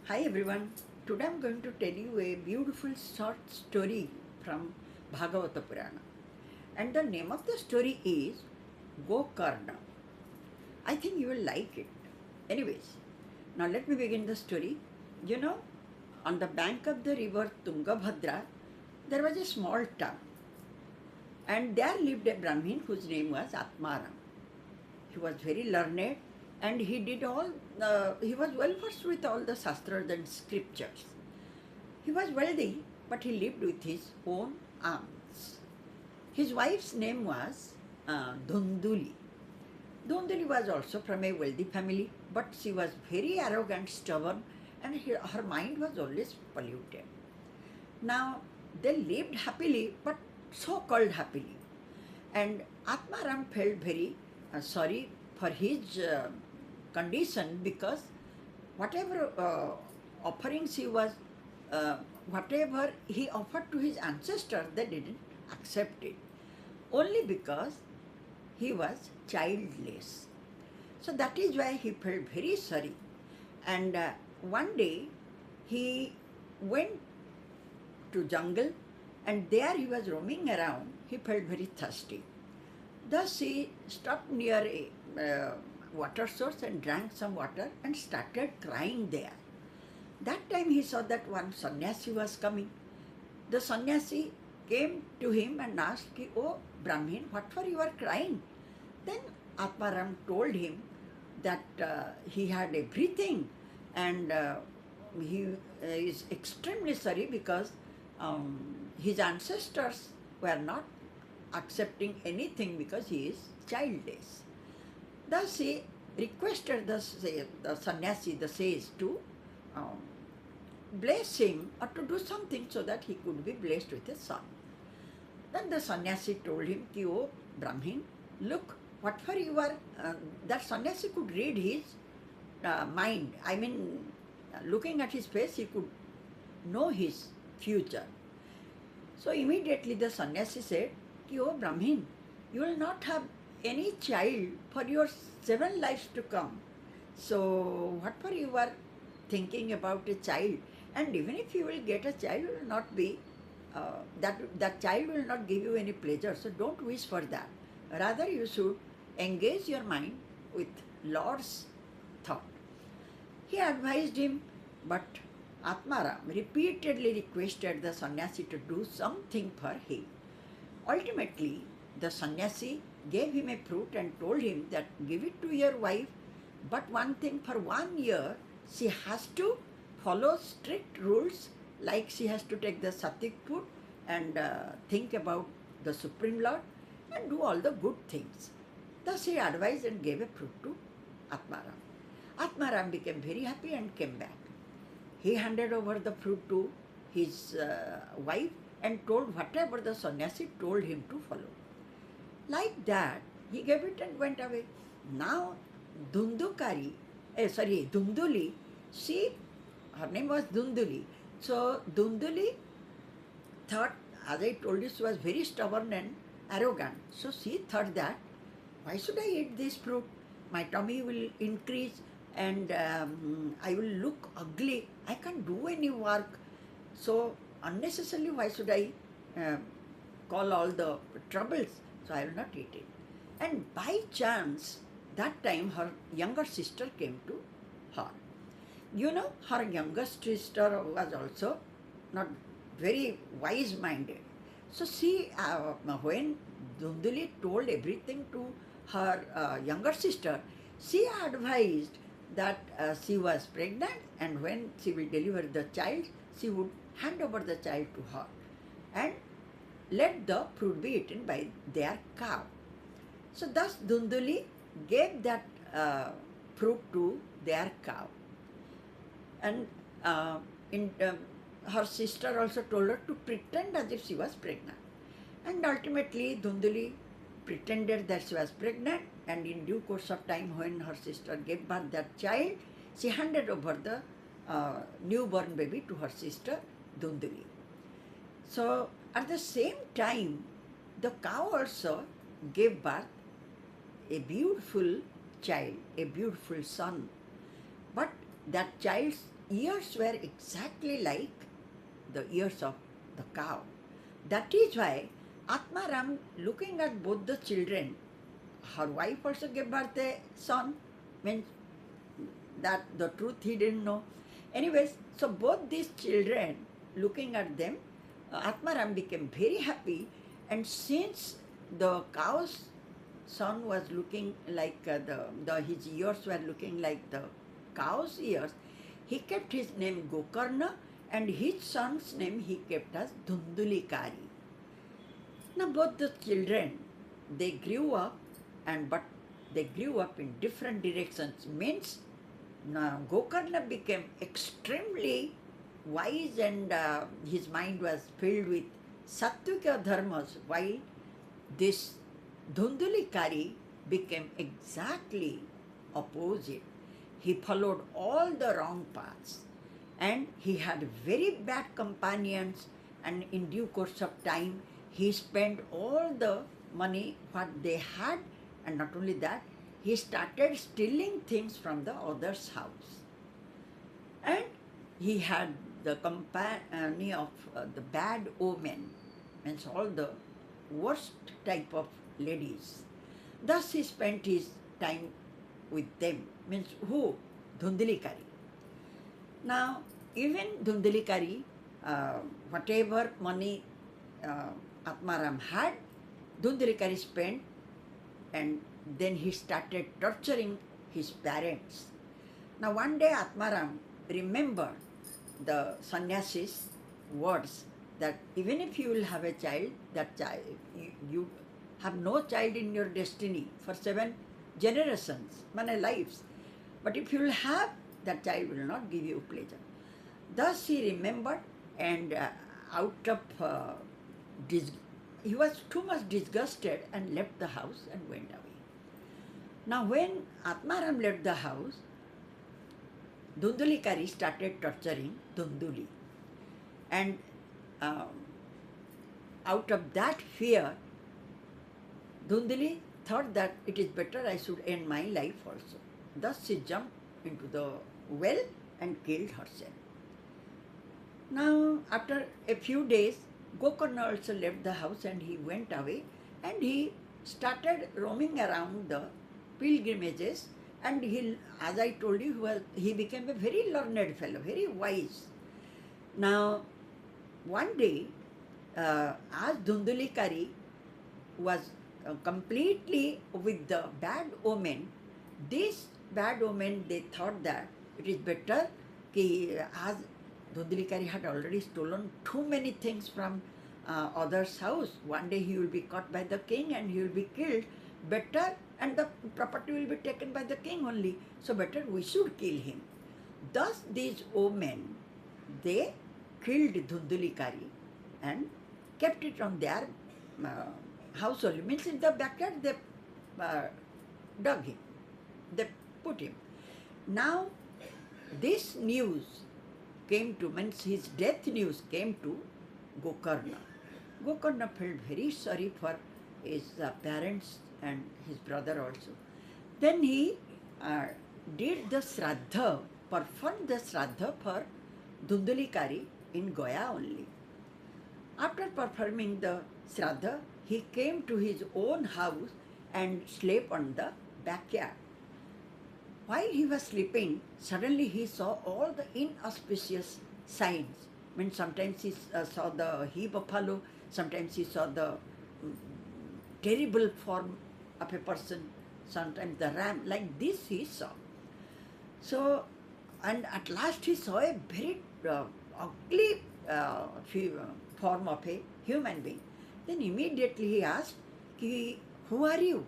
Hi everyone. Today I'm going to tell you a beautiful short story from Bhagavata Purana. And the name of the story is Gokarna. I think you will like it. Anyways, now let me begin the story. You know, on the bank of the river Tungabhadra, there was a small town. And there lived a Brahmin whose name was Atmaram. He was very learned and he was well versed with all the shastras and scriptures. He was wealthy, but he lived with his own arms. His wife's name was Dhunduli. Dhunduli was also from a wealthy family, but she was very arrogant, stubborn, and her mind was always polluted. Now, they lived happily, but so called happily. And Atmaram felt very sorry for his condition because whatever offerings he was, whatever he offered to his ancestors, they didn't accept it. Only because he was childless. So that is why he felt very sorry. And one day he went to jungle and there he was roaming around. He felt very thirsty. Thus he stopped near a water source and drank some water and started crying there. That time he saw that one sannyasi was coming. The sannyasi came to him and asked, "Oh Brahmin, what for you are crying?" Then Atmaram told him that he had everything and he is extremely sorry because his ancestors were not accepting anything because he is childless. Thus he requested the sannyasi, the sage, to um, bless him or to do something so that he could be blessed with a son. Then the sannyasi told him, "Oh Brahmin, look, what for you are..." That sannyasi could read his mind. I mean, looking at his face, he could know his future. So immediately the sannyasi said, "Oh Brahmin, you will not have any child for your 7 lives to come. So what for you are thinking about a child? And even if you will get a child, it will not be, that child will not give you any pleasure. So don't wish for that. Rather you should engage your mind with Lord's thought." He advised him, but Atmaram repeatedly requested the sannyasi to do something for him. Ultimately, the sannyasi gave him a fruit and told him that give it to your wife, but one thing, for 1 year, she has to follow strict rules, like she has to take the sattvic food and think about the Supreme Lord and do all the good things. Thus he advised and gave a fruit to Atmaram. Atmaram became very happy and came back. He handed over the fruit to his wife and told whatever the sannyasi told him to follow. Like that, he gave it and went away. Now, Dhunduli, her name was Dhunduli. So, Dhunduli thought, as I told you, she was very stubborn and arrogant. So, she thought that, why should I eat this fruit? My tummy will increase and I will look ugly. I can't do any work. So, unnecessarily, why should I call all the troubles? So I will not eat it. And by chance, that time her younger sister came to her. You know, her youngest sister was also not very wise-minded. So she, when Dhunduli told everything to her younger sister, she advised that she was pregnant and when she will deliver the child, she would hand over the child to her and let the fruit be eaten by their cow. So thus Dhunduli gave that fruit to their cow. And her sister also told her to pretend as if she was pregnant. And ultimately Dhunduli pretended that she was pregnant, and in due course of time, when her sister gave birth that child, she handed over the newborn baby to her sister Dhunduli. So at the same time, the cow also gave birth a beautiful child, a beautiful son. But that child's ears were exactly like the ears of the cow. That is why Atmaram, looking at both the children, her wife also gave birth a son, means that the truth he didn't know. Anyways, so both these children, looking at them, Atmaram became very happy, and since the cow's son was looking like his ears were looking like the cow's ears, he kept his name Gokarna, and his son's name he kept as Dhundulikari. Now both the children, they grew up, but they grew up in different directions. Means now Gokarna became extremely wise, and his mind was filled with sattvika dharmas, while this Dhundulikari became exactly opposite. He followed all the wrong paths, and he had very bad companions, and in due course of time he spent all the money what they had, and not only that, he started stealing things from the other's house. And he had the company of the bad omen, means all the worst type of ladies. Thus he spent his time with them, means who? Dhundulikari. Now, even Dhundulikari, whatever money Atmaram had, Dhundulikari spent, and then he started torturing his parents. Now, one day Atmaram remembered the sannyasi's words that even if you will have a child, that child, you have no child in your destiny for 7 generations, many lives. But if you will have, that child will not give you pleasure. Thus he remembered, and out of he was too much disgusted and left the house and went away. Now when Atmaram left the house, Dhundulikari started torturing Dhunduli. And out of that fear, Dhunduli thought that it is better I should end my life also. Thus she jumped into the well and killed herself. Now after a few days, Gokarna also left the house and he went away, and he started roaming around the pilgrimages, and he, as I told you, he became a very learned fellow, very wise. Now one day, as Dhundulikari was completely with the bad omen, this bad omen, they thought that it is better as Dhundulikari had already stolen too many things from others' house. One day he will be caught by the king and he will be killed. Better, and the property will be taken by the king only. So better we should kill him. Thus these omen, they killed Dhundulikari and kept it on their house only. Means in the backyard they dug him. They put him. Now this news came to, means his death news came to Gokarna. Gokarna felt very sorry for his parents and his brother also. Then he did the Shraddha, performed the Shraddha for Dhundulikari in Gaya only. After performing the Shraddha, he came to his own house and slept on the backyard. While he was sleeping, suddenly he saw all the inauspicious signs. I mean, sometimes he saw the he-buffalo, sometimes he saw the terrible form of a person, sometimes the ram, like this he saw. So, and at last he saw a very ugly form of a human being. Then immediately he asked, who are you?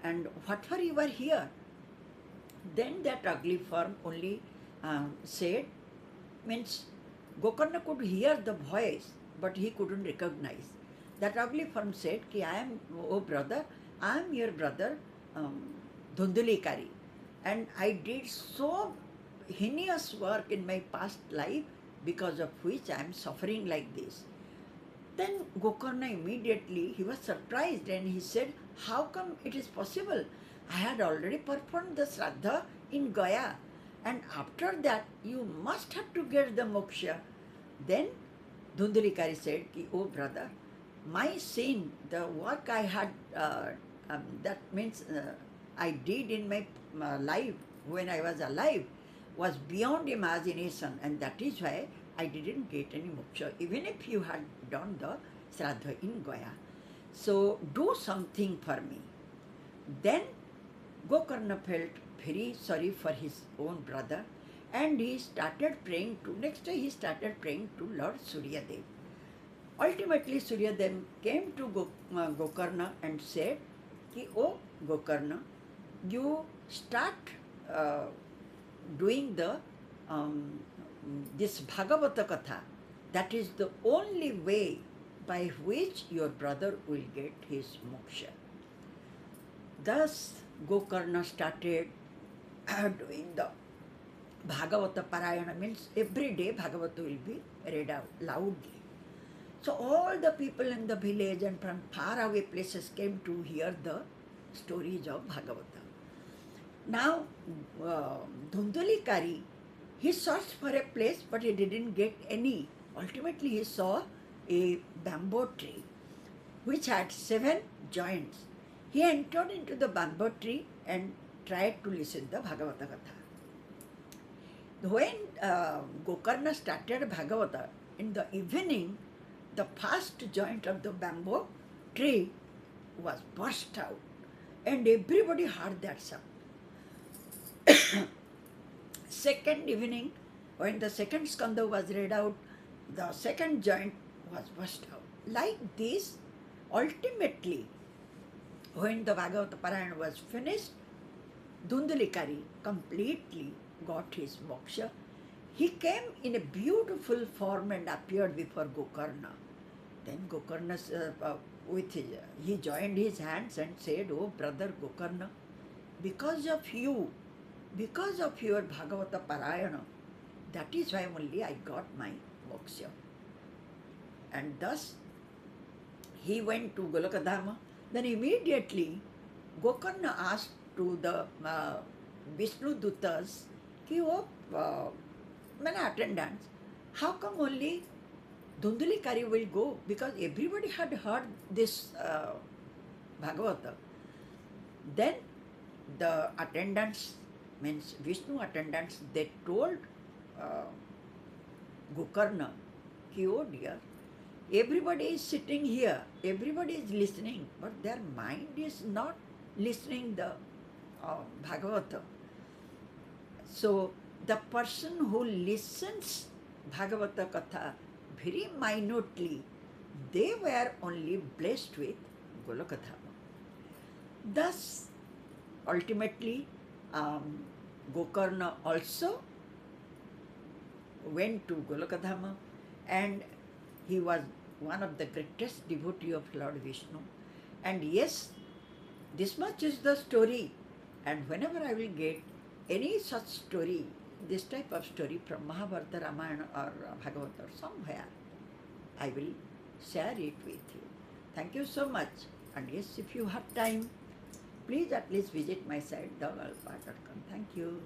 And what for you are here? Then that ugly form only said, means Gokarna could hear the voice, but he couldn't recognize. That ugly form said, I am, oh brother, I am your brother Dhundulikari, and I did so heinous work in my past life, because of which I am suffering like this. Then Gokarna immediately, he was surprised and he said, how come it is possible? I had already performed the Shraddha in Gaya, and after that you must have to get the moksha. Then Dhundalikari said, ki, oh brother, my sin, the work I had, that means I did in my life when I was alive, was beyond imagination, and that is why I didn't get any moksha, even if you had done the Shraddha in Gaya. So do something for me. Then Gokarna felt very sorry for his own brother, and he started praying to, next day he started praying to Lord Suryadev. Ultimately, Suryadev came to Gokarna and said, ki, oh Gokarna, you start doing the this Bhagavata Katha. That is the only way by which your brother will get his moksha. Thus, Gokarna started doing the Bhagavata Parayana, means every day Bhagavata will be read out loudly. So all the people in the village and from faraway places came to hear the stories of Bhagavata. Now, Dhundalikari, he searched for a place but he didn't get any. Ultimately, he saw a bamboo tree which had 7 joints. He entered into the bamboo tree and tried to listen to the Bhagavata Katha. When Gokarna started Bhagavata, in the evening, the first joint of the bamboo tree was burst out, and everybody heard that sound. Second evening, when the second skanda was read out, the second joint was burst out. Like this, ultimately, when the Bhagavata Parayana was finished, Dhundalikari completely got his moksha. He came in a beautiful form and appeared before Gokarna. Then Gokarna, he joined his hands and said, oh brother Gokarna, because of you, because of your Bhagavata Parayana, that is why only I got my moksha. And thus, he went to Golokadhama. Then immediately, Gokarna asked to the Vishnu Dutas, ki, oh, many attendants, how come only Dhundalikari will go? Because everybody had heard this Bhagavata. Then the attendants, means Vishnu attendants, they told Gokarna, ki, oh dear, everybody is sitting here, everybody is listening, but their mind is not listening the Bhagavata. So the person who listens Bhagavata Katha very minutely, they were only blessed with Golokadhama. Thus, ultimately, Gokarna also went to Golokadhama, and he was one of the greatest devotee of Lord Vishnu. And yes, this much is the story, and whenever I will get any such story, this type of story from Mahabharata, Ramayana or Bhagavata or somewhere, I will share it with you. Thank you so much. And yes, if you have time, please at least visit my site, thevalpa.com. Thank you.